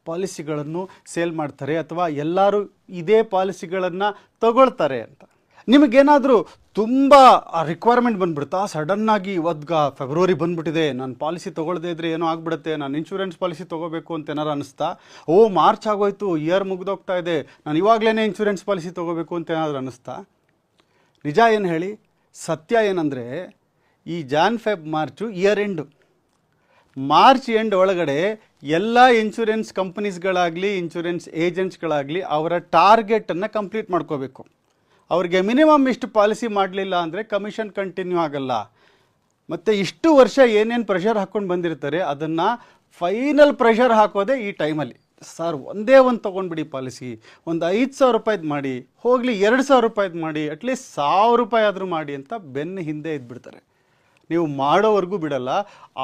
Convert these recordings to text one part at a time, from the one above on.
ಪಾಲಿಸಿಗಳನ್ನು sale ಮಾಡ್ತಾರೆ ಅಥವಾ ಎಲ್ಲರೂ ಇದೇ ಪಾಲಿಸಿಗಳನ್ನು ತಗೊಳ್ತಾರೆ ಅಂತ. ನಿಮಗೇನಾದರೂ ತುಂಬ ರಿಕ್ವೈರ್ಮೆಂಟ್ ಬಂದ್ಬಿಡುತ್ತಾ, ಸಡನ್ನಾಗಿ ಇವತ್ತು ಫೆಬ್ರವರಿ ಬಂದುಬಿಟ್ಟಿದೆ, ನಾನು ಪಾಲಿಸಿ ತೊಗೊಳ್ಳದೇ ಇದ್ದರೆ ಏನೋ ಆಗಿಬಿಡುತ್ತೆ, ನಾನು ಇನ್ಶೂರೆನ್ಸ್ ಪಾಲಿಸಿ ತೊಗೋಬೇಕು ಅಂತ ಏನಾರು ಅನ್ನಿಸ್ತಾ, ಮಾರ್ಚ್ ಆಗೋಯ್ತು, ಇಯರ್ ಮುಗಿದೋಗ್ತಾ ಇದೆ, ನಾನು ಇವಾಗಲೇ ಇನ್ಶೂರೆನ್ಸ್ ಪಾಲಿಸಿ ತೊಗೋಬೇಕು ಅಂತ ಏನಾದರೂ ಅನ್ನಿಸ್ತಾ? ನಿಜ ಏನು ಹೇಳಿ, ಸತ್ಯ ಏನಂದರೆ ಈ Jan Feb March year end. March end ಒಳಗಡೆ ಎಲ್ಲ ಇನ್ಶೂರೆನ್ಸ್ ಕಂಪನೀಸ್ಗಳಾಗಲಿ ಇನ್ಶೂರೆನ್ಸ್ ಏಜೆಂಟ್ಸ್ಗಳಾಗಲಿ ಅವರ ಟಾರ್ಗೆಟನ್ನು ಕಂಪ್ಲೀಟ್ ಮಾಡ್ಕೋಬೇಕು. ಅವ್ರಿಗೆ ಮಿನಿಮಮ್ ಇಷ್ಟು ಪಾಲಿಸಿ ಮಾಡಲಿಲ್ಲ ಅಂದರೆ ಕಮಿಷನ್ ಕಂಟಿನ್ಯೂ ಆಗಲ್ಲ. ಮತ್ತು ಇಷ್ಟು ವರ್ಷ ಏನೇನು ಪ್ರೆಷರ್ ಹಾಕ್ಕೊಂಡು ಬಂದಿರ್ತಾರೆ ಅದನ್ನು ಫೈನಲ್ ಪ್ರೆಷರ್ ಹಾಕೋದೇ ಈ ಟೈಮಲ್ಲಿ. ಸರ್ ಒಂದೇ ಒಂದು ತೊಗೊಂಡ್ಬಿಡಿ ಪಾಲಿಸಿ, ಒಂದು 5,000 ರೂಪಾಯಿದು ಮಾಡಿ, ಹೋಗಲಿ 2,000 ರೂಪಾಯಿದು ಮಾಡಿ, ಅಟ್ಲೀಸ್ಟ್ 1,000 ರೂಪಾಯಿ ಆದರೂ ಮಾಡಿ ಅಂತ ಬೆನ್ನು ಹಿಂದೆ ಇದ್ಬಿಡ್ತಾರೆ. ನೀವು ಮಾಡೋವರೆಗೂ ಬಿಡಲ್ಲ.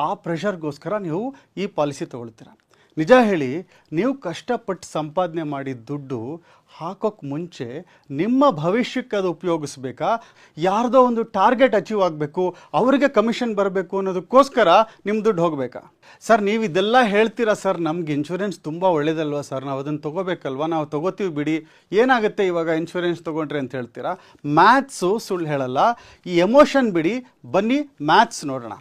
ಆ ಪ್ರೆಷರ್ಗೋಸ್ಕರ ನೀವು ಈ ಪಾಲಿಸಿ ತೊಗೊಳ್ತೀರ. ನಿಜ ಹೇಳಿ, ನೀವು ಕಷ್ಟಪಟ್ಟು ಸಂಪಾದನೆ ಮಾಡಿದ ದುಡ್ಡು ಹಾಕೋಕ್ಕೆ ಮುಂಚೆ ನಿಮ್ಮ ಭವಿಷ್ಯಕ್ಕೆ ಅದು ಉಪಯೋಗಿಸ್ಬೇಕಾ, ಯಾರ್ದೋ ಒಂದು ಟಾರ್ಗೆಟ್ ಅಚೀವ್ ಆಗಬೇಕು, ಅವರಿಗೆ ಕಮಿಷನ್ ಬರಬೇಕು ಅನ್ನೋದಕ್ಕೋಸ್ಕರ ನಿಮ್ಮ ದುಡ್ಡು ಹೋಗಬೇಕಾ? ಸರ್ ನೀವು ಇದೆಲ್ಲ ಹೇಳ್ತೀರಾ ಸರ್, ನಮ್ಗೆ ಇನ್ಶೂರೆನ್ಸ್ ತುಂಬ ಒಳ್ಳೇದಲ್ವ ಸರ್, ನಾವು ಅದನ್ನು ತೊಗೋಬೇಕಲ್ವ, ನಾವು ತೊಗೋತೀವಿ ಬಿಡಿ, ಏನಾಗುತ್ತೆ ಇವಾಗ ಇನ್ಶೂರೆನ್ಸ್ ತೊಗೊಂಡ್ರೆ ಅಂತ ಹೇಳ್ತೀರಾ. ಮ್ಯಾಥ್ಸು ಸುಳ್ಳು ಹೇಳಲ್ಲ. ಈ ಎಮೋಷನ್ ಬಿಡಿ, ಬನ್ನಿ ಮ್ಯಾಥ್ಸ್ ನೋಡೋಣ.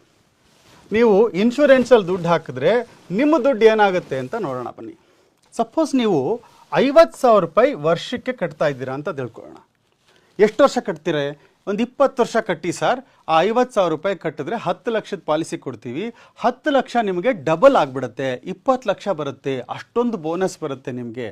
ನೀವು ಇನ್ಶೂರೆನ್ಸಲ್ಲಿ ದುಡ್ಡು ಹಾಕಿದ್ರೆ ನಿಮ್ಮ ದುಡ್ಡು ಏನಾಗುತ್ತೆ ಅಂತ ನೋಡೋಣ ಬನ್ನಿ. ಸಪೋಸ್ ನೀವು 50,000 ರೂಪಾಯಿ ವರ್ಷಕ್ಕೆ ಕಟ್ತಾ ಇದ್ದೀರಾ ಅಂತ ತಿಳ್ಕೊಳ್ಳೋಣ. ಎಷ್ಟು ವರ್ಷ ಕಟ್ತೀರಾ? ಒಂದು 20 ವರ್ಷ ಕಟ್ಟಿ ಸರ್. ಆ 50,000 ರೂಪಾಯಿ ಕಟ್ಟಿದ್ರೆ 10 ಲಕ್ಷದ ಪಾಲಿಸಿ ಕೊಡ್ತೀವಿ. 10 ಲಕ್ಷ ನಿಮಗೆ ಡಬಲ್ ಆಗಿಬಿಡುತ್ತೆ, 20 ಲಕ್ಷ ಬರುತ್ತೆ, ಅಷ್ಟೊಂದು ಬೋನಸ್ ಬರುತ್ತೆ ನಿಮಗೆ.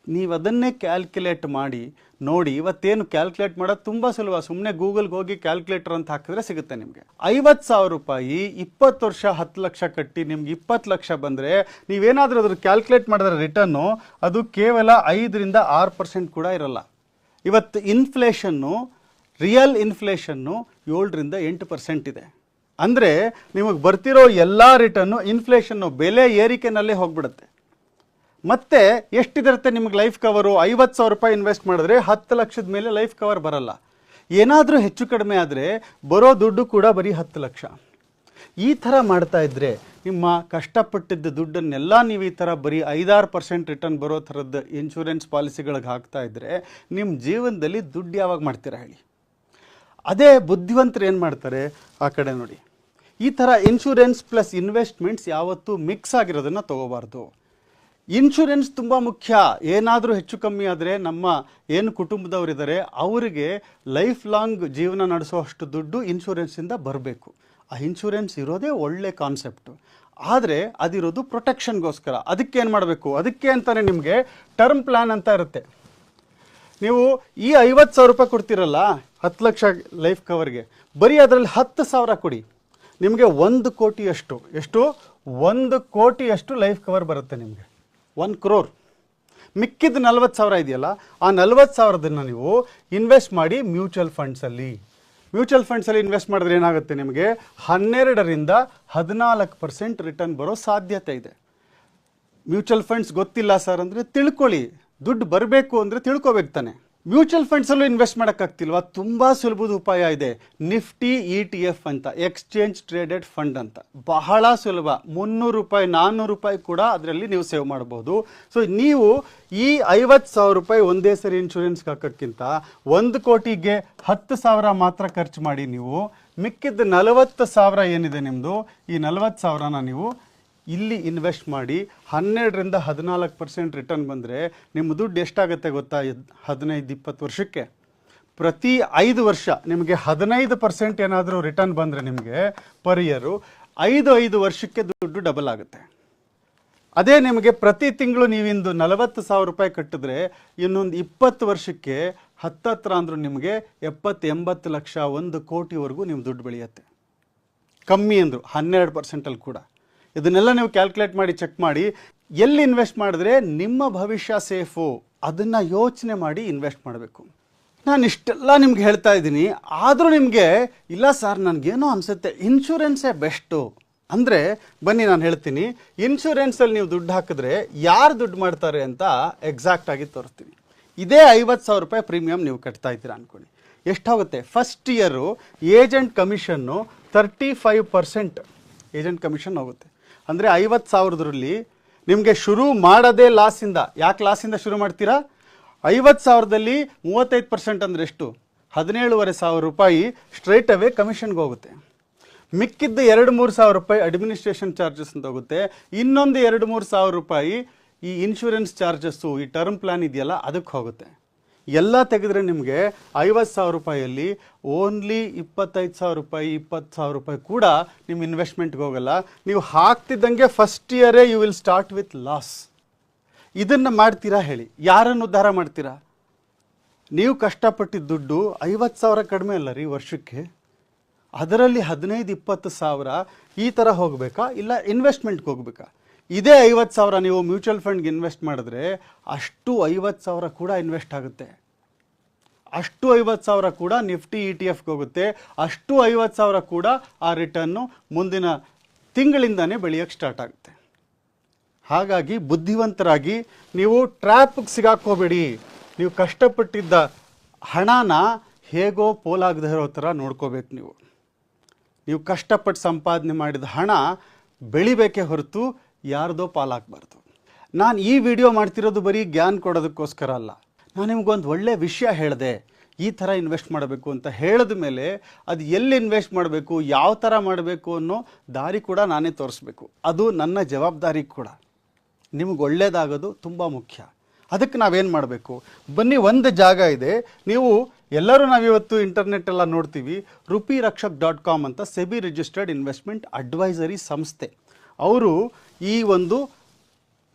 ನೀವು ಅದನ್ನೇ ಕ್ಯಾಲ್ಕುಲೇಟ್ ಮಾಡಿ ನೋಡಿ. ಇವತ್ತೇನು ಕ್ಯಾಲ್ಕುಲೇಟ್ ಮಾಡೋದು ತುಂಬ ಸುಲಭ, ಸುಮ್ಮನೆ ಗೂಗಲ್ಗೆ ಹೋಗಿ ಕ್ಯಾಲ್ಕುಲೇಟರ್ ಅಂತ ಹಾಕಿದ್ರೆ ಸಿಗುತ್ತೆ ನಿಮಗೆ. 50,000 ರೂಪಾಯಿ 20 ವರ್ಷ 10 ಲಕ್ಷ ಕಟ್ಟಿ ನಿಮ್ಗೆ 20 ಲಕ್ಷ ಬಂದರೆ ನೀವೇನಾದರೂ ಅದ್ರ ಕ್ಯಾಲ್ಕುಲೇಟ್ ಮಾಡಿದ್ರೆ ರಿಟರ್ನು ಅದು ಕೇವಲ 5ರಿಂದ 6% ಕೂಡ ಇರಲ್ಲ. ಇವತ್ತು ಇನ್ಫ್ಲೇಷನ್ನು, ರಿಯಲ್ ಇನ್ಫ್ಲೇಷನ್ನು 7ರಿಂದ 8% ಇದೆ. ಅಂದರೆ ನಿಮಗೆ ಬರ್ತಿರೋ ಎಲ್ಲ ರಿಟರ್ನು ಇನ್ಫ್ಲೇಷನ್ನು ಬೆಲೆ ಏರಿಕೆನಲ್ಲೇ ಹೋಗ್ಬಿಡುತ್ತೆ. ಮತ್ತೆ ಎಷ್ಟಿದಿರುತ್ತೆ ನಿಮಗೆ ಲೈಫ್ ಕವರು? 50,000 ರೂಪಾಯಿ ಇನ್ವೆಸ್ಟ್ ಮಾಡಿದ್ರೆ 10 ಲಕ್ಷದ ಮೇಲೆ ಲೈಫ್ ಕವರ್ ಬರಲ್ಲ. ಏನಾದರೂ ಹೆಚ್ಚು ಕಡಿಮೆ ಆದರೆ ಬರೋ ದುಡ್ಡು ಕೂಡ ಬರೀ 10 ಲಕ್ಷ. ಈ ಥರ ಮಾಡ್ತಾ ಇದ್ದರೆ ನಿಮ್ಮ ಕಷ್ಟಪಟ್ಟಿದ್ದ ದುಡ್ಡನ್ನೆಲ್ಲ ನೀವು ಈ ಥರ ಬರೀ 5-6% ರಿಟರ್ನ್ ಬರೋ ಥರದ್ದು ಇನ್ಶೂರೆನ್ಸ್ ಪಾಲಿಸಿಗಳಿಗೆ ಹಾಕ್ತಾ ಇದ್ದರೆ ನಿಮ್ಮ ಜೀವನದಲ್ಲಿ ದುಡ್ಡು ಯಾವಾಗ ಮಾಡ್ತೀರಾ ಹೇಳಿ? ಅದೇ ಬುದ್ಧಿವಂತರು ಏನು ಮಾಡ್ತಾರೆ, ಆ ಕಡೆ ನೋಡಿ. ಈ ಥರ ಇನ್ಶೂರೆನ್ಸ್ ಪ್ಲಸ್ ಇನ್ವೆಸ್ಟ್ಮೆಂಟ್ಸ್ ಯಾವತ್ತೂ ಮಿಕ್ಸ್ ಆಗಿರೋದನ್ನು ತೊಗೋಬಾರ್ದು. ಇನ್ಶೂರೆನ್ಸ್ ತುಂಬ ಮುಖ್ಯ. ಏನಾದರೂ ಹೆಚ್ಚು ಕಮ್ಮಿ ಆದರೆ ನಮ್ಮ ಏನು ಕುಟುಂಬದವರಿದ್ದಾರೆ ಅವರಿಗೆ ಲೈಫ್ ಲಾಂಗ್ ಜೀವನ ನಡೆಸೋಷ್ಟು ದುಡ್ಡು ಇನ್ಶೂರೆನ್ಸಿಂದ ಬರಬೇಕು. ಆ ಇನ್ಶೂರೆನ್ಸ್ ಇರೋದೇ ಒಳ್ಳೆ ಕಾನ್ಸೆಪ್ಟು. ಆದರೆ ಅದಿರೋದು ಪ್ರೊಟೆಕ್ಷನ್ಗೋಸ್ಕರ. ಅದಕ್ಕೇನು ಮಾಡಬೇಕು? ಅದಕ್ಕೆ ಅಂತಲೇ ನಿಮಗೆ ಟರ್ಮ್ ಪ್ಲ್ಯಾನ್ ಅಂತ ಇರುತ್ತೆ. ನೀವು ಈ 50,000 ರೂಪಾಯಿ ಕೊಡ್ತೀರಲ್ಲ 10 ಲಕ್ಷ ಲೈಫ್ ಕವರ್ಗೆ, ಬರೀ ಅದರಲ್ಲಿ 10,000 ಕೊಡಿ, ನಿಮಗೆ 1 ಕೋಟಿಯಷ್ಟು, ಎಷ್ಟು 1 ಕೋಟಿಯಷ್ಟು ಲೈಫ್ ಕವರ್ ಬರುತ್ತೆ ನಿಮಗೆ. 1 crore. ಮಿಕ್ಕಿದ 40,000 ಇದೆಯಲ್ಲ, ಆ 40,000ದನ್ನು ನೀವು ಇನ್ವೆಸ್ಟ್ ಮಾಡಿ ಮ್ಯೂಚುವಲ್ ಫಂಡ್ಸಲ್ಲಿ. ಮ್ಯೂಚುವಲ್ ಫಂಡ್ಸಲ್ಲಿ ಇನ್ವೆಸ್ಟ್ ಮಾಡಿದ್ರೆ ಏನಾಗುತ್ತೆ, ನಿಮಗೆ 12ರಿಂದ 14% ರಿಟರ್ನ್ ಬರೋ ಸಾಧ್ಯತೆ ಇದೆ. ಮ್ಯೂಚುವಲ್ ಫಂಡ್ಸ್ ಗೊತ್ತಿಲ್ಲ ಸರ್ ಅಂದರೆ ತಿಳ್ಕೊಳ್ಳಿ. ದುಡ್ಡು ಬರಬೇಕು ಅಂದರೆ ತಿಳ್ಕೊಬೇಕು ತಾನೆ. ಮ್ಯೂಚುವಲ್ ಫಂಡ್ಸಲ್ಲೂ ಇನ್ವೆಸ್ಟ್ ಮಾಡೋಕ್ಕಾಗ್ತಿಲ್ವಾ? ತುಂಬ ಸುಲಭದ ಉಪಾಯ ಇದೆ. ನಿಫ್ಟಿ ETF ಅಂತ, ಎಕ್ಸ್ಚೇಂಜ್ ಟ್ರೇಡೆಡ್ ಫಂಡ್ ಅಂತ, ಬಹಳ ಸುಲಭ. 300 ರೂಪಾಯಿ 400 ರೂಪಾಯಿ ಕೂಡ ಅದರಲ್ಲಿ ನೀವು ಸೇವ್ ಮಾಡ್ಬೋದು. ಸೊ ನೀವು ಈ 50,000 ರೂಪಾಯಿ ಒಂದೇ ಸರಿ ಇನ್ಶೂರೆನ್ಸ್ಗೆ ಹಾಕೋಕ್ಕಿಂತ 1 ಕೋಟಿಗೆ 10,000 ಮಾತ್ರ ಖರ್ಚು ಮಾಡಿ ನೀವು ಮಿಕ್ಕಿದ 40,000 ಏನಿದೆ ನಿಮ್ಮದು, ಈ 40,000ನ ನೀವು ಇಲ್ಲಿ ಇನ್ವೆಸ್ಟ್ ಮಾಡಿ 12ರಿಂದ 14% ರಿಟರ್ನ್ ಬಂದರೆ ನಿಮ್ಮ ದುಡ್ಡು ಎಷ್ಟಾಗುತ್ತೆ ಗೊತ್ತಾ? 15-20 ವರ್ಷಕ್ಕೆ ಪ್ರತಿ 5 ವರ್ಷ ನಿಮಗೆ 15% ಏನಾದರೂ ರಿಟರ್ನ್ ಬಂದರೆ ನಿಮಗೆ ಪರ್ ಇಯರು 5 ವರ್ಷಕ್ಕೆ ದುಡ್ಡು ಡಬಲ್ ಆಗುತ್ತೆ. ಅದೇ ನಿಮಗೆ ಪ್ರತಿ ತಿಂಗಳು ನೀವಿಂದು 40,000 ರೂಪಾಯಿ ಕಟ್ಟಿದ್ರೆ ಇನ್ನೊಂದು 20 ವರ್ಷಕ್ಕೆ ಹತ್ತತ್ರ ಅಂದರೂ ನಿಮಗೆ 70-80 ಲಕ್ಷ 1 ಕೋಟಿವರೆಗೂ ನಿಮ್ಮ ದುಡ್ಡು ಬೆಳೆಯುತ್ತೆ. ಕಮ್ಮಿ ಅಂದರು 12%ಅಲ್ಲಿ ಕೂಡ. ಇದನ್ನೆಲ್ಲ ನೀವು ಕ್ಯಾಲ್ಕುಲೇಟ್ ಮಾಡಿ ಚೆಕ್ ಮಾಡಿ ಎಲ್ಲಿ ಇನ್ವೆಸ್ಟ್ ಮಾಡಿದ್ರೆ ನಿಮ್ಮ ಭವಿಷ್ಯ ಸೇಫು ಅದನ್ನು ಯೋಚನೆ ಮಾಡಿ ಇನ್ವೆಸ್ಟ್ ಮಾಡಬೇಕು. ನಾನು ಇಷ್ಟೆಲ್ಲ ನಿಮ್ಗೆ ಹೇಳ್ತಾ ಇದ್ದೀನಿ, ಆದರೂ ನಿಮಗೆ ಇಲ್ಲ ಸರ್ ನನಗೇನೋ ಅನಿಸುತ್ತೆ ಇನ್ಶೂರೆನ್ಸೇ ಬೆಸ್ಟು ಅಂದರೆ ಬನ್ನಿ ನಾನು ಹೇಳ್ತೀನಿ. ಇನ್ಶೂರೆನ್ಸಲ್ಲಿ ನೀವು ದುಡ್ಡು ಹಾಕಿದ್ರೆ ಯಾರು ದುಡ್ಡು ಮಾಡ್ತಾರೆ ಅಂತ ಎಕ್ಸಾಕ್ಟಾಗಿ ತೋರಿಸ್ತೀನಿ. ಇದೇ 50,000 ರೂಪಾಯಿ ಪ್ರೀಮಿಯಮ್ ನೀವು ಕಟ್ತಾ ಇದ್ದೀರಾ ಅಂದ್ಕೊಳ್ಳಿ. ಎಷ್ಟಾಗುತ್ತೆ? First year agent commission 35% agent commission ಹೋಗುತ್ತೆ. ಅಂದರೆ 50,000ರಲ್ಲಿ ನಿಮಗೆ ಶುರು ಮಾಡೋದೇ ಲಾಸಿಂದ. ಯಾಕೆ ಲಾಸಿಂದ ಶುರು ಮಾಡ್ತೀರಾ? 50,000ದಲ್ಲಿ 35% ಅಂದರೆ ಎಷ್ಟು? 17,500 ರೂಪಾಯಿ ಸ್ಟ್ರೈಟ್ ಅವೇ ಕಮಿಷನ್ಗೆ ಹೋಗುತ್ತೆ. ಮಿಕ್ಕಿದ್ದ 2-3 ಸಾವಿರ ರೂಪಾಯಿ ಅಡ್ಮಿನಿಸ್ಟ್ರೇಷನ್ ಚಾರ್ಜಸ್ ಅಂತ ಹೋಗುತ್ತೆ. ಇನ್ನೊಂದು 2-3 ಸಾವಿರ ರೂಪಾಯಿ ಈ ಇನ್ಶೂರೆನ್ಸ್ ಚಾರ್ಜಸ್ಸು, ಈ ಟರ್ಮ್ ಪ್ಲಾನ್ ಇದೆಯಲ್ಲ ಅದಕ್ಕೆ ಹೋಗುತ್ತೆ. ಎಲ್ಲ ತೆಗೆದ್ರೆ ನಿಮಗೆ 50,000 ರೂಪಾಯಿಯಲ್ಲಿ ಓನ್ಲಿ 25,000 ರೂಪಾಯಿ 20,000 ರೂಪಾಯಿ ಕೂಡ ನಿಮ್ಮ ಇನ್ವೆಸ್ಟ್ಮೆಂಟ್ಗೆ ಹೋಗಲ್ಲ. ನೀವು ಹಾಕ್ತಿದ್ದಂಗೆ ಫಸ್ಟ್ ಇಯರೇ you will start with loss. ಇದನ್ನು ಮಾಡ್ತೀರಾ ಹೇಳಿ? ಯಾರನ್ನು ಉದ್ಧಾರ ಮಾಡ್ತೀರಾ? ನೀವು ಕಷ್ಟಪಟ್ಟಿದ್ದ ದುಡ್ಡು 50,000 ಕಡಿಮೆ ಅಲ್ಲ ರೀ ವರ್ಷಕ್ಕೆ. ಅದರಲ್ಲಿ 15-20 ಸಾವಿರ ಈ ಥರ ಹೋಗಬೇಕಾ, ಇಲ್ಲ ಇನ್ವೆಸ್ಟ್ಮೆಂಟ್ಗೆ ಹೋಗಬೇಕಾ? ಇದೇ 50,000 ನೀವು ಮ್ಯೂಚುವಲ್ ಫಂಡ್ಗೆ ಇನ್ವೆಸ್ಟ್ ಮಾಡಿದ್ರೆ ಅಷ್ಟು 50,000 ಕೂಡ ಇನ್ವೆಸ್ಟ್ ಆಗುತ್ತೆ. ಅಷ್ಟು 50,000 ಕೂಡ ನಿಫ್ಟಿ ETF ಹೋಗುತ್ತೆ. ಅಷ್ಟು 50,000 ಕೂಡ ಆ ರಿಟರ್ನು ಮುಂದಿನ ತಿಂಗಳಿಂದನೇ ಬೆಳೆಯೋಕ್ಕೆ ಸ್ಟಾರ್ಟ್ ಆಗುತ್ತೆ. ಹಾಗಾಗಿ ಬುದ್ಧಿವಂತರಾಗಿ ನೀವು ಟ್ರ್ಯಾಪ್ಗೆ ಸಿಗಾಕೋಬೇಡಿ. ನೀವು ಕಷ್ಟಪಟ್ಟಿದ್ದ ಹಣನ ಹೇಗೋ ಪೋಲಾಗದೆ ಇರೋ ಥರ ನೋಡ್ಕೋಬೇಕು. ನೀವು ಕಷ್ಟಪಟ್ಟು ಸಂಪಾದನೆ ಮಾಡಿದ ಹಣ ಬೆಳಿಬೇಕೇ ಹೊರತು ಯಾರ್ದೋ ಪಾಲಾಗಬಾರ್ದು. ನಾನು ಈ ವಿಡಿಯೋ ಮಾಡ್ತಿರೋದು ಬರೀ ಜ್ಞಾನ ಕೊಡೋದಕ್ಕೋಸ್ಕರ ಅಲ್ಲ. ನಾನು ನಿಮಗೊಂದು ಒಳ್ಳೆಯ ವಿಷಯ ಹೇಳಿದೆ, ಈ ಥರ ಇನ್ವೆಸ್ಟ್ ಮಾಡಬೇಕು ಅಂತ ಹೇಳಿದ ಮೇಲೆ ಅದು ಎಲ್ಲಿ ಇನ್ವೆಸ್ಟ್ ಮಾಡಬೇಕು, ಯಾವ ಥರ ಮಾಡಬೇಕು ಅನ್ನೋ ದಾರಿ ಕೂಡ ನಾನೇ ತೋರಿಸ್ಬೇಕು. ಅದು ನನ್ನ ಜವಾಬ್ದಾರಿ ಕೂಡ. ನಿಮಗೆ ಒಳ್ಳೆಯದಾಗೋದು ತುಂಬ ಮುಖ್ಯ. ಅದಕ್ಕೆ ನಾವೇನು ಮಾಡಬೇಕು? ಬನ್ನಿ, ಒಂದು ಜಾಗ ಇದೆ. ನೀವು ಎಲ್ಲರೂ ನಾವಿವತ್ತು ಇಂಟರ್ನೆಟ್ ಎಲ್ಲ ನೋಡ್ತೀವಿ. rupeerakshak.com ಅಂತ ಸೆಬಿ ರಿಜಿಸ್ಟರ್ಡ್ ಇನ್ವೆಸ್ಟ್ಮೆಂಟ್ ಅಡ್ವೈಸರಿ ಸಂಸ್ಥೆ. ಅವರು ಈ ಒಂದು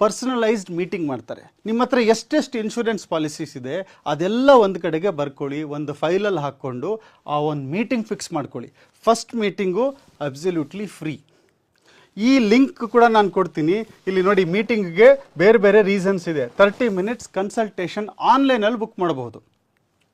ಪರ್ಸನಲೈಸ್ಡ್ ಮೀಟಿಂಗ್ ಮಾಡ್ತಾರೆ. ನಿಮ್ಮ ಹತ್ರ ಎಷ್ಟೆಷ್ಟು ಇನ್ಶೂರೆನ್ಸ್ ಪಾಲಿಸೀಸ್ ಇದೆ ಅದೆಲ್ಲ ಒಂದು ಕಡೆಗೆ ಬರ್ಕೊಳ್ಳಿ, ಒಂದು ಫೈಲಲ್ಲಿ ಹಾಕ್ಕೊಂಡು ಆ ಒಂದು ಮೀಟಿಂಗ್ ಫಿಕ್ಸ್ ಮಾಡ್ಕೊಳ್ಳಿ. First meeting absolutely free. ಈ ಲಿಂಕ್ ಕೂಡ ನಾನು ಕೊಡ್ತೀನಿ. ಇಲ್ಲಿ ನೋಡಿ, ಮೀಟಿಂಗ್ಗೆ ಬೇರೆ ಬೇರೆ ರೀಸನ್ಸ್ ಇದೆ. 30 ಮಿನಿಟ್ಸ್ ಕನ್ಸಲ್ಟೇಷನ್ ಆನ್ಲೈನಲ್ಲಿ ಬುಕ್ ಮಾಡಬಹುದು.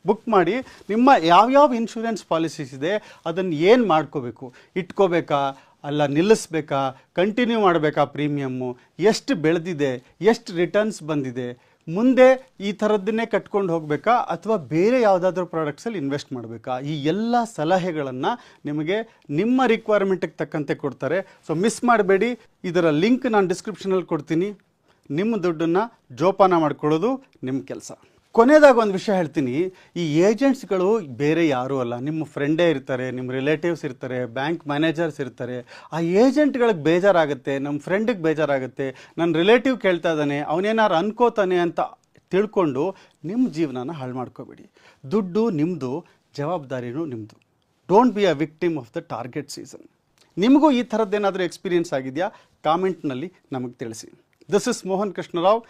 ಬುಕ್ ಮಾಡಿ ನಿಮ್ಮ ಯಾವ್ಯಾವ ಇನ್ಶೂರೆನ್ಸ್ ಪಾಲಿಸೀಸ್ ಇದೆ ಅದನ್ನು ಏನು ಮಾಡ್ಕೋಬೇಕು, ಇಟ್ಕೋಬೇಕಾ ಅಲ್ಲ ನಿಲ್ಲಿಸ್ಬೇಕಾ, ಕಂಟಿನ್ಯೂ ಮಾಡಬೇಕಾ, ಪ್ರೀಮಿಯಮ್ಮು ಎಷ್ಟು ಬೆಳೆದಿದೆ, ಎಷ್ಟು ರಿಟರ್ನ್ಸ್ ಬಂದಿದೆ, ಮುಂದೆ ಈ ಥರದ್ದನ್ನೇ ಕಟ್ಕೊಂಡು ಹೋಗಬೇಕಾ ಅಥವಾ ಬೇರೆ ಯಾವುದಾದ್ರೂ ಪ್ರಾಡಕ್ಟ್ಸಲ್ಲಿ ಇನ್ವೆಸ್ಟ್ ಮಾಡಬೇಕಾ, ಈ ಎಲ್ಲ ಸಲಹೆಗಳನ್ನು ನಿಮಗೆ ನಿಮ್ಮ ರಿಕ್ವೈರ್ಮೆಂಟಿಗೆ ತಕ್ಕಂತೆ ಕೊಡ್ತಾರೆ. ಸೊ ಮಿಸ್ ಮಾಡಬೇಡಿ. ಇದರ ಲಿಂಕ್ ನಾನು ಡಿಸ್ಕ್ರಿಪ್ಷನಲ್ಲಿ ಕೊಡ್ತೀನಿ. ನಿಮ್ಮ ದುಡ್ಡನ್ನು ಜೋಪಾನ ಮಾಡ್ಕೊಳ್ಳೋದು ನಿಮ್ಮ ಕೆಲಸ. ಕೊನೆಯದಾಗ ಒಂದು ವಿಷಯ ಹೇಳ್ತೀನಿ. ಈ ಏಜೆಂಟ್ಸ್ಗಳು ಬೇರೆ ಯಾರೂ ಅಲ್ಲ, ನಿಮ್ಮ ಫ್ರೆಂಡೇ ಇರ್ತಾರೆ, ನಿಮ್ಮ ರಿಲೇಟಿವ್ಸ್ ಇರ್ತಾರೆ, ಬ್ಯಾಂಕ್ ಮ್ಯಾನೇಜರ್ಸ್ ಇರ್ತಾರೆ. ಆ ಏಜೆಂಟ್ಗಳಿಗೆ ಬೇಜಾರಾಗುತ್ತೆ, ನಮ್ಮ ಫ್ರೆಂಡಿಗೆ ಬೇಜಾರಾಗುತ್ತೆ, ನನ್ನ ರಿಲೇಟಿವ್ ಕೇಳ್ತಾ ಇದ್ದಾನೆ, ಅವನೇನಾರು ಅನ್ಕೋತಾನೆ ಅಂತ ತಿಳ್ಕೊಂಡು ನಿಮ್ಮ ಜೀವನನ ಹಾಳು ಮಾಡ್ಕೋಬೇಡಿ. ದುಡ್ಡು ನಿಮ್ಮದು, ಜವಾಬ್ದಾರಿನೂ ನಿಮ್ಮದು. Don't be a victim of the target season. ನಿಮಗೂ ಈ ಥರದ್ದೇನಾದರೂ ಎಕ್ಸ್ಪೀರಿಯನ್ಸ್ ಆಗಿದೆಯಾ? ಕಾಮೆಂಟ್ನಲ್ಲಿ ನಮಗೆ ತಿಳಿಸಿ. This is Mohan Krishnarao.